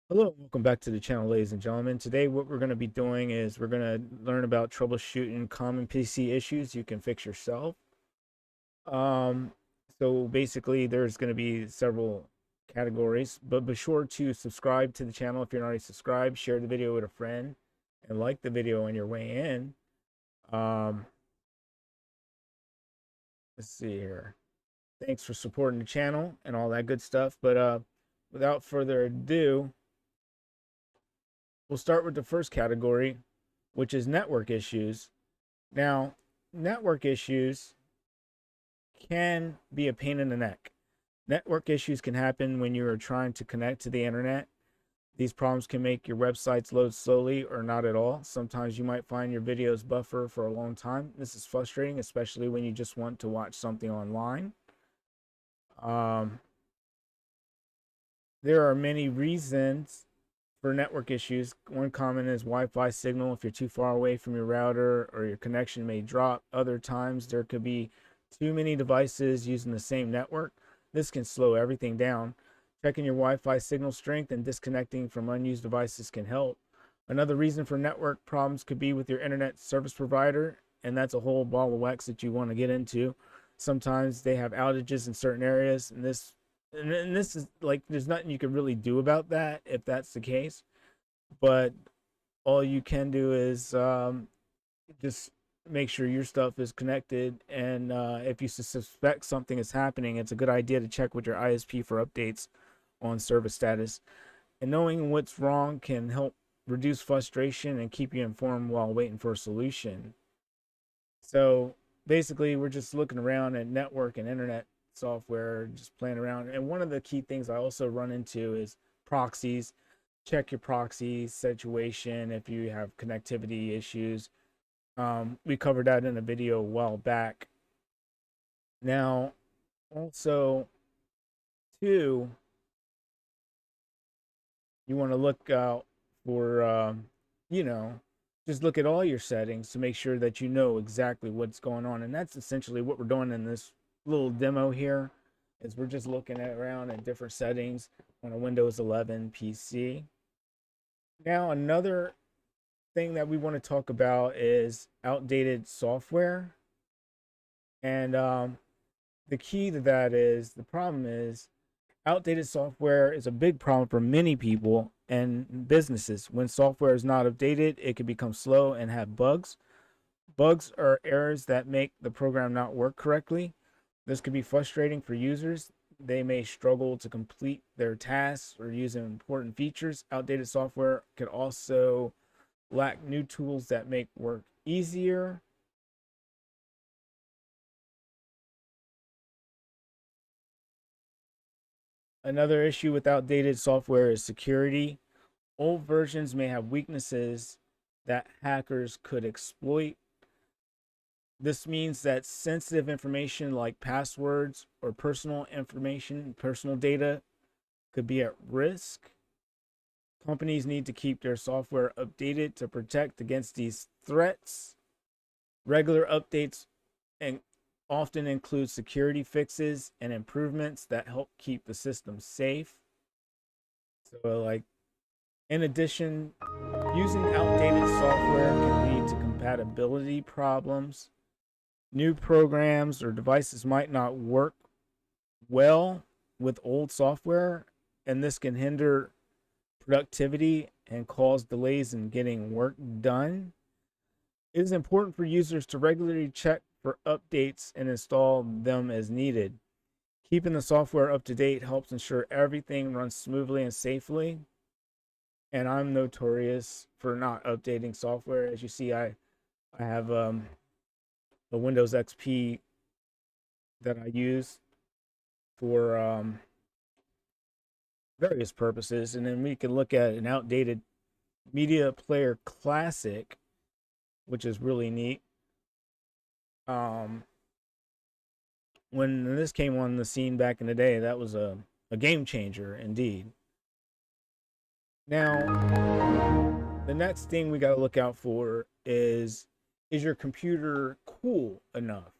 Hello, and welcome back to the channel, ladies and gentlemen. Today, what we're going to be doing is we're going to learn about troubleshooting common PC issues you can fix yourself. Um, so basically, there's going to be several categories, but be sure to subscribe to the channel if you're not already subscribed. Share the video with a friend, and like the video on your way in. Um, let's see here. Thanks for supporting the channel and all that good stuff. But without further ado, we'll start with the first category, which is network issues. Now, network issues can be a pain in the neck. Network issues can happen when you are trying to connect to the internet. These problems can make your websites load slowly or not at all. Sometimes you might find your videos buffer for a long time. This is frustrating, especially when you just want to watch something online. Um, there are many reasons for network issues. One common is Wi-Fi signal. If you're too far away from your router or your connection may drop. Other times there could be too many devices using the same network. This can slow everything down. Checking your Wi-Fi signal strength and disconnecting from unused devices can help. Another reason for network problems could be with your internet service provider, and that's a whole ball of wax that you want to get into. Sometimes they have outages in certain areas, and this is like there's nothing you can really do about that if that's the case. But all you can do is just make sure your stuff is connected, and if you suspect something is happening, it's a good idea to check with your ISP for updates on service status. And knowing what's wrong can help reduce frustration and keep you informed while waiting for a solution. So basically, we're just looking around at network and internet software, just playing around. And one of the key things I also run into is proxies. Check your proxy situation if you have connectivity issues. We covered that in a video a while back. Now, also, too, you want to look out for, you know, just look at all your settings to make sure that you know exactly what's going on. And that's essentially what we're doing in this little demo here is we're just looking at around at different settings on a Windows 11 PC. Now, another thing that we want to talk about is outdated software. And the key to that is the problem is outdated software is a big problem for many people and businesses. When software is not updated, it can become slow and have bugs. Bugs are errors that make the program not work correctly. This can be frustrating for users. They may struggle to complete their tasks or use important features. Outdated software can also lack new tools that make work easier. Another issue with outdated software is security. Old versions may have weaknesses that hackers could exploit. This means that sensitive information like passwords or personal information, personal data, could be at risk. Companies need to keep their software updated to protect against these threats. Regular updates and often include security fixes and improvements that help keep the system safe. So, like, in addition, using outdated software can lead to compatibility problems. New programs or devices might not work well with old software, and this can hinder productivity and cause delays in getting work done. It is important for users to regularly check for updates and install them as needed. Keeping the software up to date helps ensure everything runs smoothly and safely. And I'm notorious for not updating software. As you see, I have a Windows XP that I use for various purposes, and then we can look at an outdated Media Player Classic, which is really neat. Um, when this came on the scene back in the day, that was a game changer indeed. Now, the next thing we got to look out for is your computer cool enough?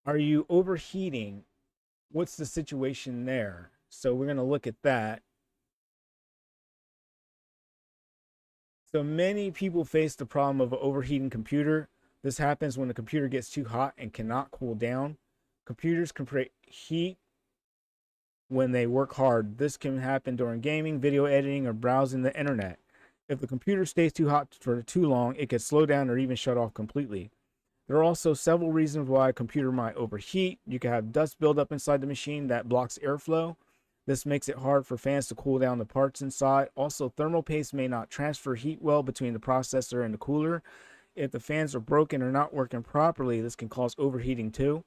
Are you overheating? What's the situation there? So we're going to look at that. So many people face the problem of an overheating computer. This happens when the computer gets too hot and cannot cool down. Computers can create heat when they work hard. This can happen during gaming, video editing, or browsing the internet. If the computer stays too hot for too long, it can slow down or even shut off completely. There are also several reasons why a computer might overheat. You can have dust buildup inside the machine that blocks airflow. This makes it hard for fans to cool down the parts inside. Also, thermal paste may not transfer heat well between the processor and the cooler. If the fans are broken or not working properly, this can cause overheating too.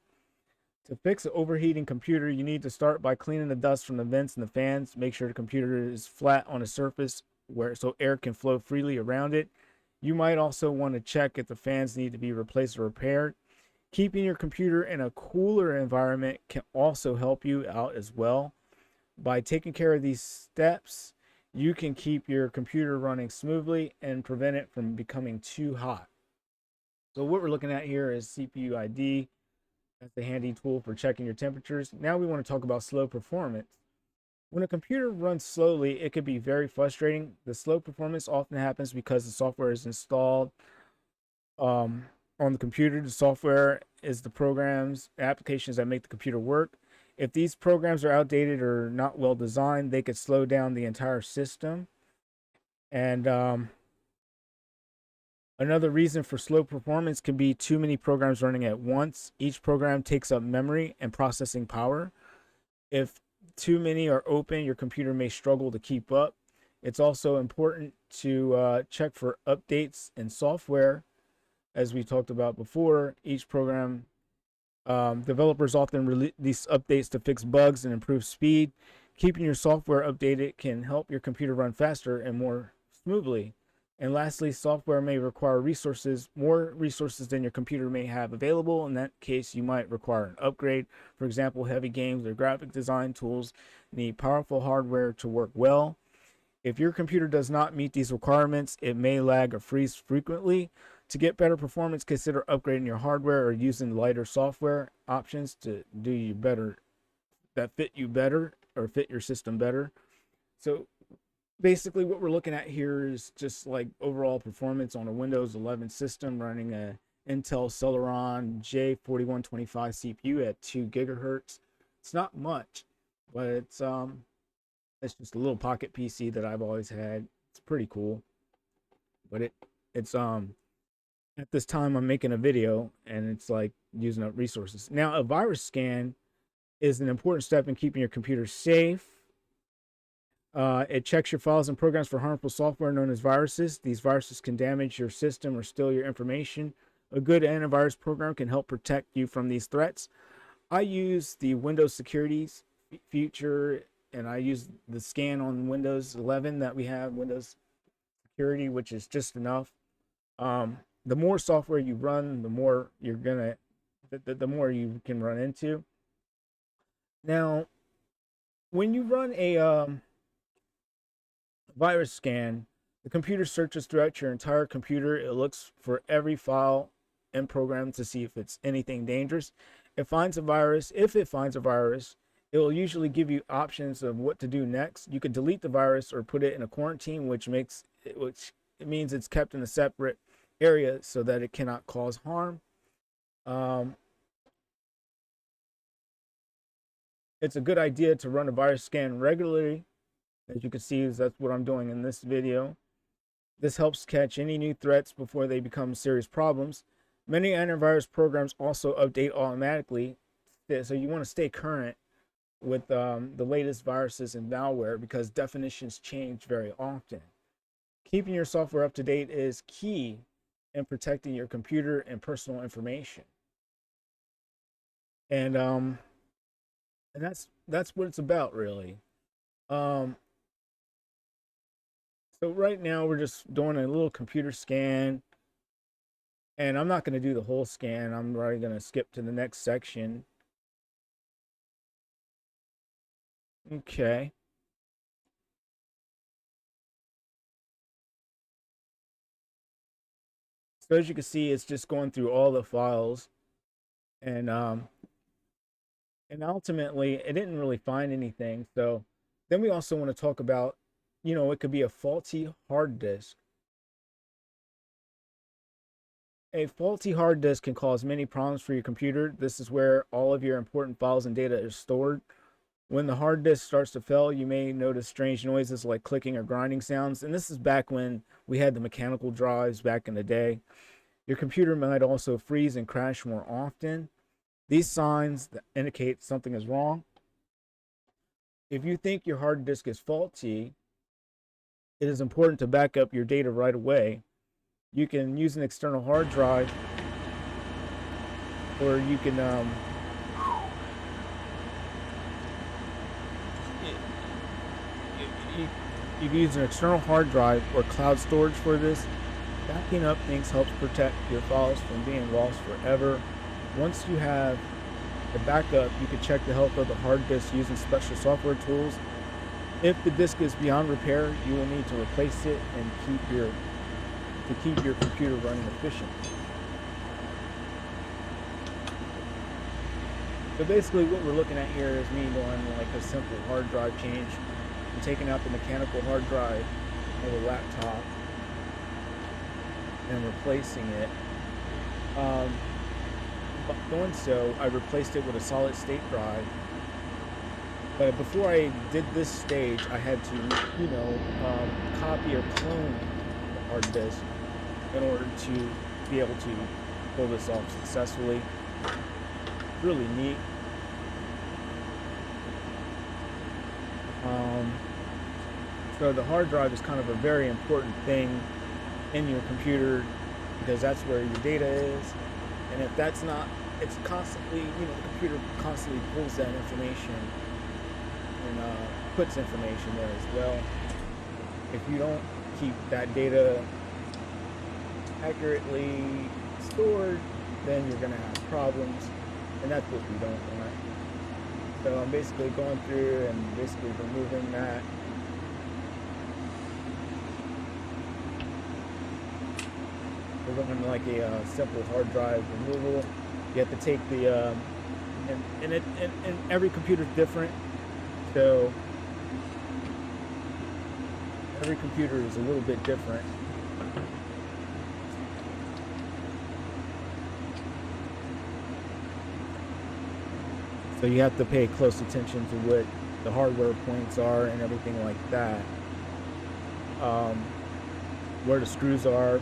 To fix an overheating computer, you need to start by cleaning the dust from the vents and the fans. Make sure the computer is flat on a surface where so air can flow freely around it. You might also want to check if the fans need to be replaced or repaired. Keeping your computer in a cooler environment can also help you out as well. By taking care of these steps, you can keep your computer running smoothly and prevent it from becoming too hot. So what we're looking at here is CPU ID. That's the handy tool for checking your temperatures. Now we want to talk about slow performance. When a computer runs slowly, it can be very frustrating. The slow performance often happens because the software is installed on the computer. The software is the programs, applications that make the computer work. If these programs are outdated or not well designed, they could slow down the entire system. And another reason for slow performance can be too many programs running at once. Each program takes up memory and processing power. If too many are open, your computer may struggle to keep up. It's also important to check for updates in software. As we talked about before, each program, developers often release updates to fix bugs and improve speed. Keeping your software updated can help your computer run faster and more smoothly. And lastly, software may require more resources than your computer may have available. In that case, you might require an upgrade. For example, heavy games or graphic design tools need powerful hardware to work well. If your computer does not meet these requirements, it may lag or freeze frequently. To get better performance, consider upgrading your hardware or using lighter software options to do you better, that fit you better or fit your system better. So basically what we're looking at here is just like overall performance on a Windows 11 system running a Intel Celeron J4125 CPU at 2 gigahertz. It's not much, but it's just a little pocket PC that I've always had. It's pretty cool, but it's at this time I'm making a video and it's like using up resources. Now, a virus scan is an important step in keeping your computer safe. It checks your files and programs for harmful software known as viruses. These viruses can damage your system or steal your information. A good antivirus program can help protect you from these threats. I use the Windows Securities feature, and I use the scan on Windows 11 that we have, Windows Security, which is just enough. The more software you run, the more you're gonna, the more you can run into. Now, when you run a virus scan, the computer searches throughout your entire computer. It looks for every file and program to see if it's anything dangerous. It finds a virus. If it finds a virus, it will usually give you options of what to do next. You could delete the virus or put it in a quarantine, which it means it's kept in a separate area so that it cannot cause harm. It's a good idea to run a virus scan regularly. As you can see, that's what I'm doing in this video. This helps catch any new threats before they become serious problems. Many antivirus programs also update automatically, so you want to stay current with the latest viruses and malware because definitions change very often. Keeping your software up to date is key in protecting your computer and personal information. And that's what it's about, really. So right now we're just doing a little computer scan, and I'm not going to do the whole scan. I'm already going to skip to the next section. Okay. So as you can see, it's just going through all the files, and ultimately it didn't really find anything. So then we also want to talk about, it could be a faulty hard disk. A faulty hard disk can cause many problems for your computer. This is where all of your important files and data is stored. When the hard disk starts to fail, you may notice strange noises like clicking or grinding sounds. And this is back when we had the mechanical drives back in the day. Your computer might also freeze and crash more often. These signs indicate something is wrong. If you think your hard disk is faulty, it is important to back up your data right away. You can use an external hard drive, or you can you can use an external hard drive or cloud storage for this. Backing up things helps protect your files from being lost forever. Once you have the backup, you can check the health of the hard disk using special software tools. If the disk is beyond repair, you will need to replace it and keep your computer running efficiently. So basically what we're looking at here is me doing like a simple hard drive change. I'm taking out the mechanical hard drive of a laptop and replacing it. By doing so, I replaced it with a solid state drive. But before I did this stage, I had to, copy or clone the hard disk in order to be able to pull this off successfully. Really neat. So the hard drive is kind of a very important thing in your computer because that's where your data is. And if that's not, it's constantly, the computer constantly pulls that information and puts information there as well. If you don't keep that data accurately stored, then you're going to have problems, and that's what we don't want. So I'm basically going through and basically removing that. We're going like a simple hard drive removal. You have to take the and every computer is different, so every computer is a little bit different. So you have to pay close attention to what the hardware points are and everything like that. Where the screws are.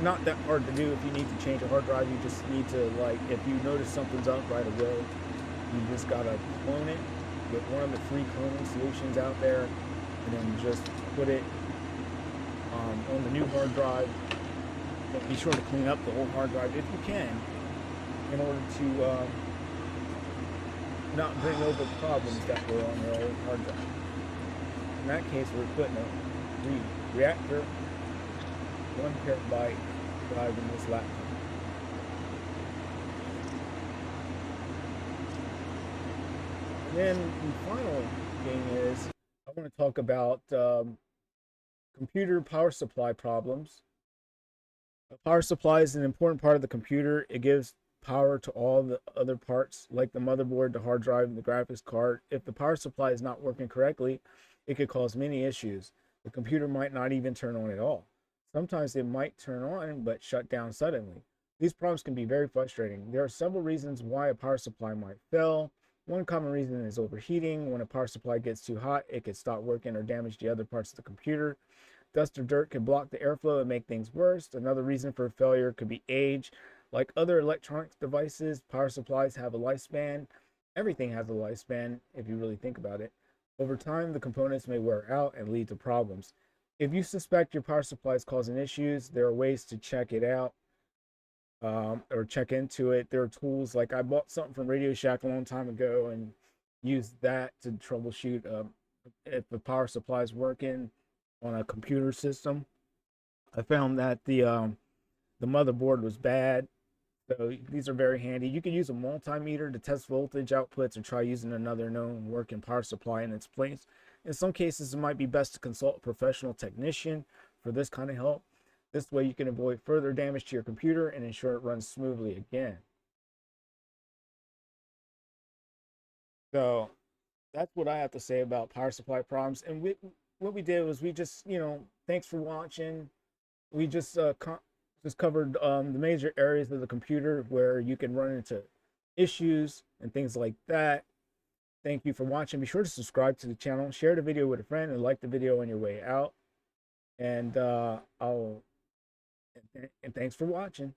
Not that hard to do. If you need to change a hard drive, you just need to, like, if you notice something's up right away, you just gotta clone it, get one of the free cloning solutions out there, and then just put it on the new hard drive. But be sure to clean up the old hard drive if you can, in order to not bring over problems that were on your old hard drive. In that case, we're putting a reactor 1 terabyte drive in this laptop. And then the final thing is I want to talk about computer power supply problems. A power supply is an important part of the computer. It gives power to all the other parts like the motherboard, the hard drive, and the graphics card. If the power supply is not working correctly, it could cause many issues. The computer might not even turn on at all. Sometimes it might turn on but shut down suddenly. These problems can be very frustrating. There are several reasons why a power supply might fail. One common reason is overheating. When a power supply gets too hot, it could stop working or damage the other parts of the computer. Dust or dirt could block the airflow and make things worse. Another reason for failure could be age. Like other electronic devices, power supplies have a lifespan. Everything has a lifespan if you really think about it. Over time, the components may wear out and lead to problems. If you suspect your power supply is causing issues, there are ways to check it out or check into it. There are tools like I bought something from Radio Shack a long time ago and used that to troubleshoot if the power supply is working on a computer system. I found that the motherboard was bad. So these are very handy. You can use a multimeter to test voltage outputs or try using another known working power supply in its place. In some cases, it might be best to consult a professional technician for this kind of help. This way you can avoid further damage to your computer and ensure it runs smoothly again. So that's what I have to say about power supply problems. And what we did was we just, thanks for watching. We just Just covered the major areas of the computer where you can run into issues and things like that. Thank you for watching. Be sure to subscribe to the channel, share the video with a friend, and like the video on your way out. And and thanks for watching.